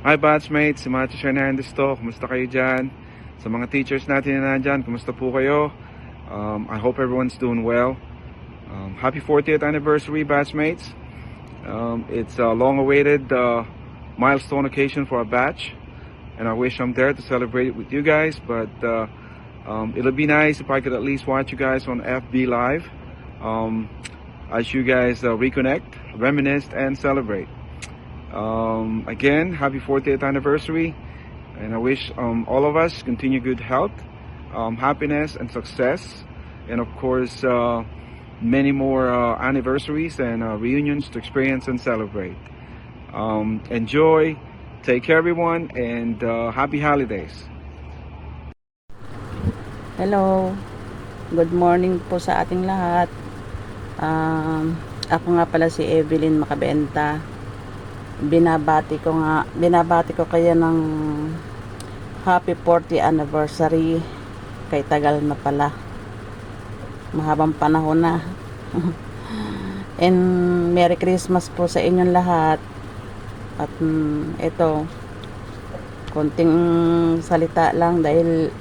Hi batchmates, si Matthew Hernandez to. Kumusta kayo dyan? Sa mga teachers natin na nandyan, kumusta po kayo? I hope everyone's doing well. Happy 40th anniversary batchmates. It's a long-awaited milestone occasion for our batch, and I wish I'm there to celebrate it with you guys, but it'll be nice if I could at least watch you guys on FB Live as you guys reconnect, reminisce, and celebrate. Again, happy 40th anniversary, and I wish all of us continue good health, happiness, and success, and of course many more anniversaries and reunions to experience and celebrate. Enjoy, take care everyone, and happy holidays. Hello, good morning po sa ating lahat. Ako nga pala si Evelyn Makabenta. Binabati ko kaya ng happy 40th anniversary. Kay tagal na pala, mahabang panahon na. And Merry Christmas po sa inyong lahat. At ito, konting salita lang dahil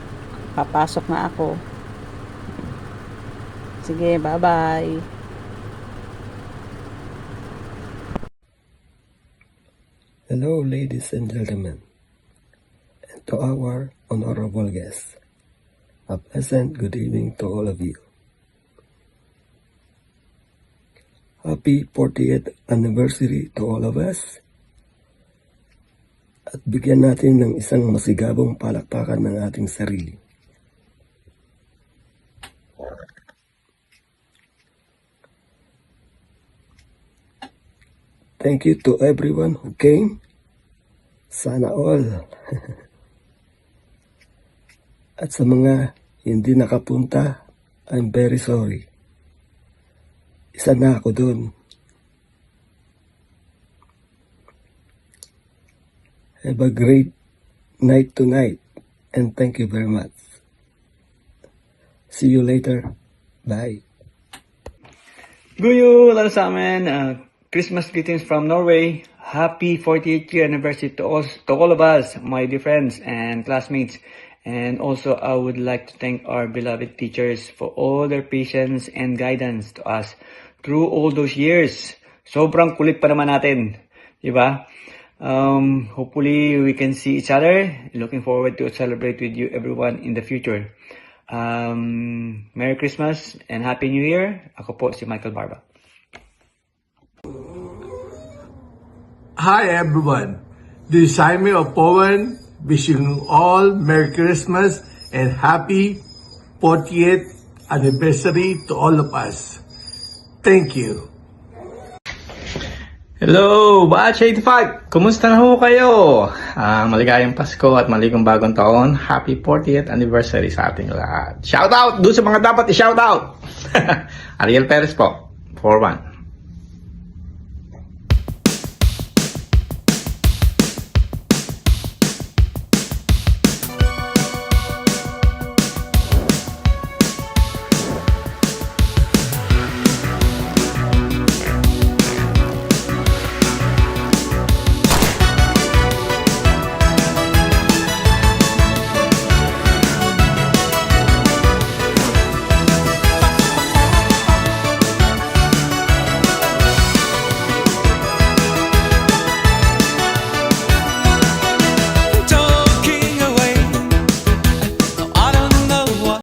papasok na ako. Sige, bye bye. Hello, ladies and gentlemen, and to our honorable guests, a pleasant good evening to all of you. Happy 40th anniversary to all of us. At bigyan natin ng isang masigabong palakpakan ng ating sarili. Thank you to everyone who came. Sana all. At sa mga hindi nakapunta, I'm very sorry. Isa na ako dun. Have a great night tonight, and thank you very much. See you later. Bye. Guyo, lalo sa amin. Christmas greetings from Norway. Happy 48th year anniversary to all of us, my dear friends and classmates. And also, I would like to thank our beloved teachers for all their patience and guidance to us through all those years. Sobrang kulit pa naman natin, di ba? Hopefully, we can see each other. Looking forward to celebrate with you everyone in the future. Merry Christmas and Happy New Year. Ako po si Michael Barba. Hi everyone, this is Jaime of Powen, wishing you all Merry Christmas and Happy 40th anniversary to all of us. Thank you. Hello, Batch 85! Kumusta na ho kayo? Maligayang Pasko at maligong bagong taon. Happy 40th anniversary sa ating lahat. Shout out! Doon sa mga dapat i-shout out! Ariel Perez po, 4-1.